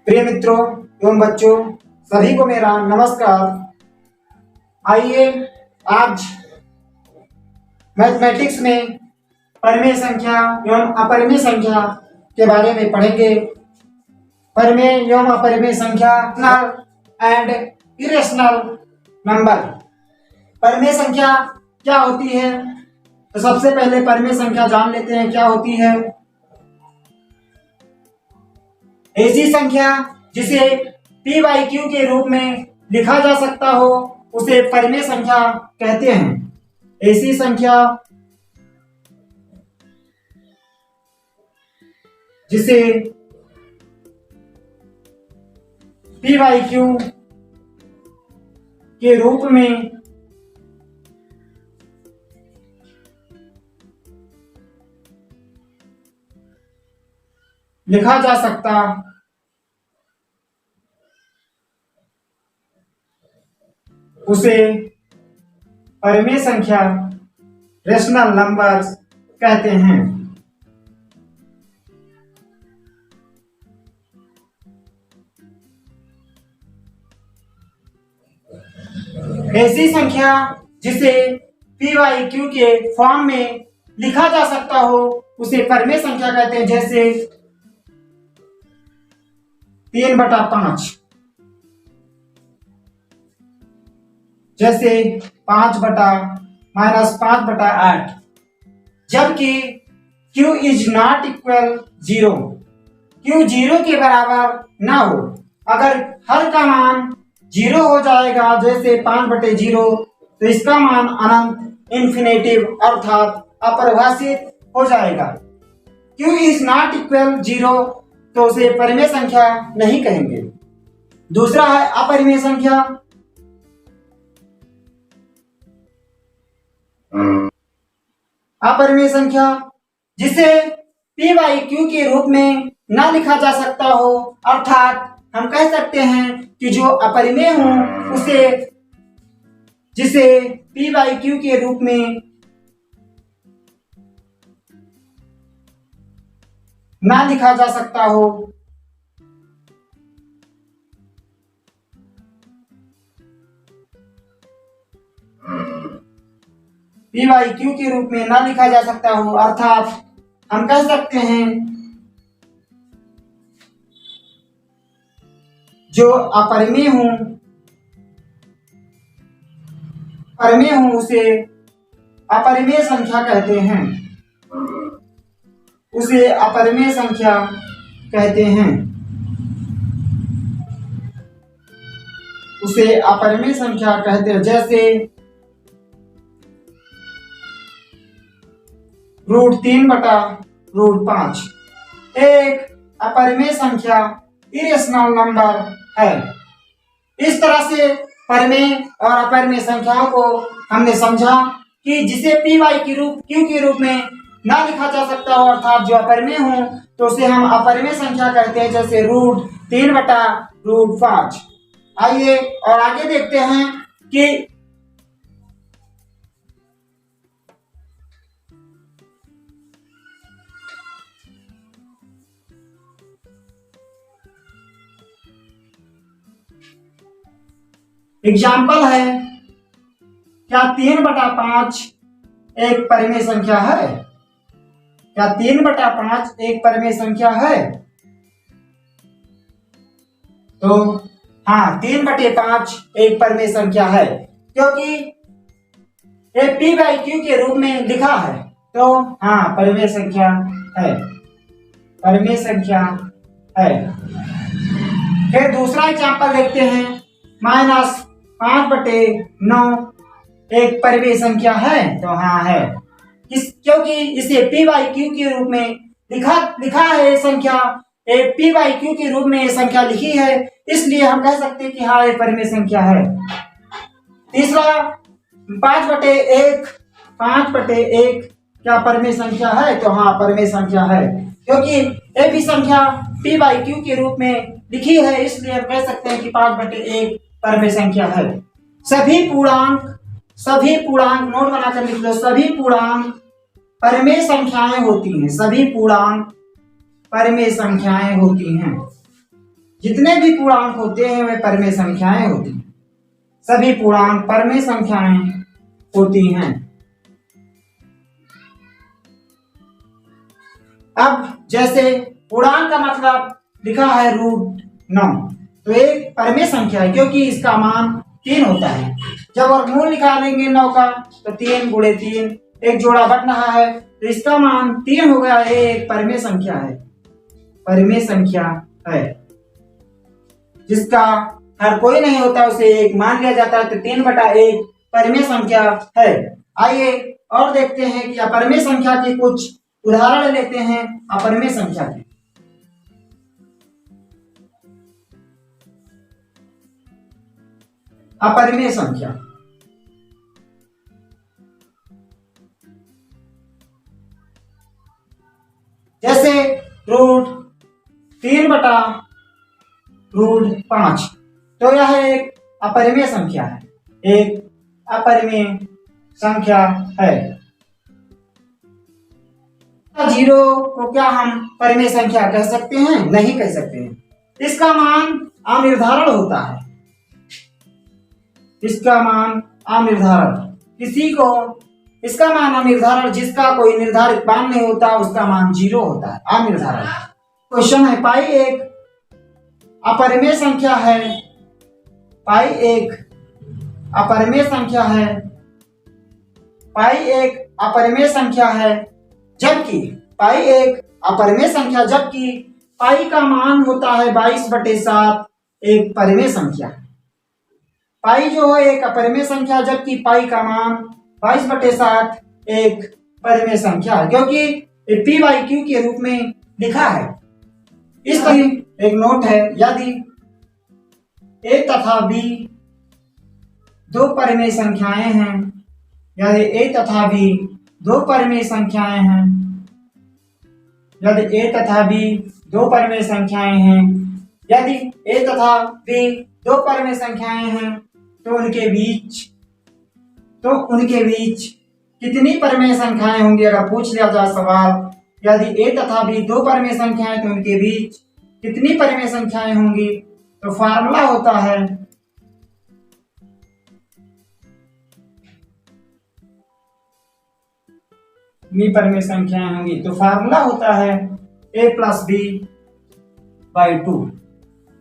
प्रिय मित्रों एवं बच्चों, सभी को मेरा नमस्कार। आइए आज मैथमेटिक्स में परिमेय संख्या एवं अपरिमेय संख्या के बारे में पढ़ेंगे। परिमेय एवं अपरिमेय संख्या, रैशनल एंड इरेशनल नंबर। परिमेय संख्या क्या होती है? तो सबसे पहले परिमेय संख्या जान लेते हैं क्या होती है। ऐसी संख्या जिसे p बाई क्यू के रूप में लिखा जा सकता हो उसे परिमेय संख्या कहते हैं। ऐसी संख्या जिसे p बाई क्यू के रूप में लिखा जा सकता उसे परिमेय संख्या, रैशनल नंबर्स कहते हैं। ऐसी संख्या जिसे p बाई क्यू के फॉर्म में लिखा जा सकता हो उसे परिमेय संख्या कहते हैं। जैसे 3/5, जैसे 5/-5/8, जबकि q is not equal 0, q 0 के बराबर ना हो। अगर हर का मान 0 हो जाएगा, जैसे 5/0, तो इसका मान अनंत, इन्फिनेटिव अर्थात अपरिभाषित हो जाएगा। q इज नॉट इक्वल 0 तो उसे परिमेय संख्या नहीं कहेंगे। दूसरा है अपरिमेय संख्या। अपरिमेय संख्या जिसे p बाई क्यू के रूप में ना लिखा जा सकता हो, अर्थात हम कह सकते हैं कि जो अपरिमेय हो उसे, जिसे p बाई क्यू के रूप में ना लिखा जा सकता हो, p बाई क्यू के रूप में ना लिखा जा सकता हो, अर्थात हम कह सकते हैं जो अपरिमेय हो उसे अपरिमेय संख्या कहते हैं। उसे अपरिमेय संख्या कहते हैं। उसे अपरिमेय संख्या कहते हैं। जैसे √3/5 एक अपरिमेय संख्या, इरेशनल नंबर है। इस तरह से परिमेय और अपरिमेय संख्याओं को हमने समझा कि जिसे p बाई क्यू के रूप में ना लिखा जा सकता हो, अर्थात जो अपरिमेय हो, तो उसे हम अपरिमेय संख्या कहते हैं। जैसे √3/5। आइए और आगे देखते हैं कि एग्जाम्पल है, क्या 3/5 एक परिमेय संख्या है? क्या 3/5 एक परिमेय संख्या है? तो हाँ, 3/5 एक परिमेय संख्या है, क्योंकि ये p बाई क्यू के रूप में लिखा है। तो हाँ, परिमेय संख्या है, परिमेय संख्या है। फिर दूसरा एग्जाम्पल देखते हैं, -5/9 एक परिमेय संख्या है। तो हाँ है, क्योंकि इसे p बाई क्यू के रूप में लिखा है संख्या, p बाई क्यू के रूप में संख्या लिखी है, इसलिए हम कह सकते हैं कि हाँ ये परिमेय संख्या है। तीसरा 5/1 क्या परिमेय संख्या है? तो हाँ परिमेय संख्या है, क्योंकि ये भी संख्या p बाई क्यू के रूप में लिखी है, इसलिए हम कह सकते हैं कि 5/1 परिमेय संख्या है। सभी पूर्णांक नोट बनाकर लिख लो। सभी पूर्णांक परिमेय संख्याएं होती हैं। सभी पूर्णांक परिमेय संख्याएं होती हैं। जितने भी पूर्णांक होते हैं वे परमेय संख्याएं होती हैं। सभी पूर्णांक परमेय संख्याएं होती हैं। अब जैसे पूर्णांक का मतलब लिखा है √9, तो एक परमेय संख्या है क्योंकि इसका मान 3 होता है। जब वर्गमूल निकालेंगे 9 का तो 3 × 3, एक जोड़ा बन रहा है तो इसका मान 3 हो गया। एक परमेय संख्या है, परमेय संख्या है जिसका हर कोई नहीं होता उसे एक मान लिया जाता है, तो 3/1 परमेय संख्या है। आइए और देखते हैं कि अपरमेय संख्या के कुछ उदाहरण लेते हैं। अपरमेय संख्या के अपरमेय संख्या जैसे √3/√5, तो यह एक अपरिमेय संख्या है, एक अपरिमेय संख्या है। 0 को क्या हम परिमेय संख्या कह सकते हैं? नहीं कह सकते हैं। इसका मान अनिर्धारण होता है, इसका मान अनिर्धारण। किसी को इसका मान अनिर्धारण, जिसका कोई निर्धारित मान नहीं होता उसका मान 0 होता है, अनिर्धारण। क्वेश्चन है, पाई एक अपरिमेय संख्या है, पाई एक अपरिमेय संख्या है, पाई एक अपरिमेय संख्या है, जबकि पाई एक अपरिमेय संख्या, जबकि पाई का मान होता है 22/7, एक परिमेय संख्या। पाई जो है एक अपरिमेय संख्या, जबकि पाई का मान 22/7 एक परिमेय संख्या है, क्योंकि p/q के रूप में लिखा है। इस तरह एक नोट है, यदि a तथा b दो परिमेय संख्याएं हैं, यदि a तथा b दो परिमेय संख्याएं हैं, यदि a तथा b दो परिमेय संख्याएं हैं, यदि a तथा b दो परिमेय संख्याएं हैं, तो उनके बीच कितनी परिमेय संख्याएं होंगी? अगर पूछ लिया जाए सवाल, यदि a तथा b दो परिमेय संख्याएं तो उनके बीच कितनी परिमेय संख्याएं होंगी? तो फार्मूला होता है कितनी परिमेय संख्याएं होंगी, तो फार्मूला होता है a + b/2।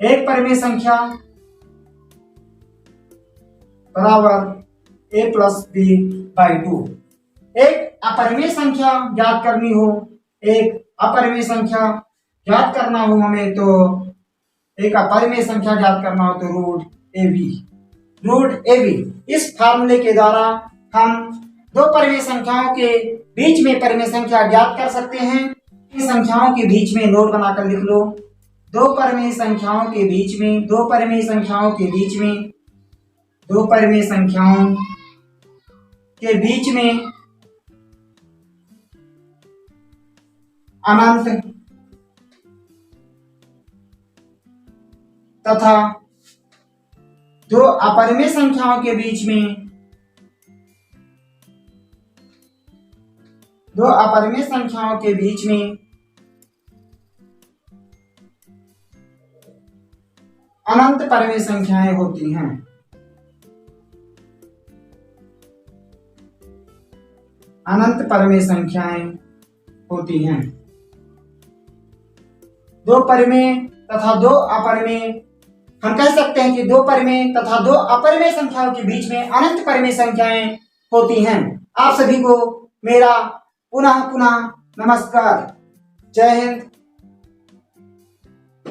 एक परिमेय संख्या बराबर a + b/2। एक अपरिमेय संख्या ज्ञात करनी हो, एक अपरिमेय संख्या ज्ञात करना हो हमें, तो एक अपरिमेय संख्या ज्ञात करना हो तो √ab। इस फार्मूले के द्वारा हम दो परिमेय संख्याओं के बीच में परिमेय संख्या ज्ञात कर सकते हैं। इन संख्याओं के बीच में नोट बनाकर लिख लो, दो परिमेय संख्याओं के बीच में, दो परिमेय संख्याओं के बीच में, दो परिमेय संख्याओं के बीच में अनंत तथा दो अपरिमेय संख्याओं के बीच में, दो अपरिमेय संख्याओं के बीच में अनंत परिमेय संख्याएं होती हैं। अनंत परिमेय संख्याएं होती हैं। दो परिमेय तथा दो अपरिमेय, हम कह सकते हैं कि दो परिमेय तथा दो अपरिमेय संख्याओं के बीच में अनंत परिमेय संख्याएं होती हैं। आप सभी को मेरा पुनः नमस्कार। जय हिंद,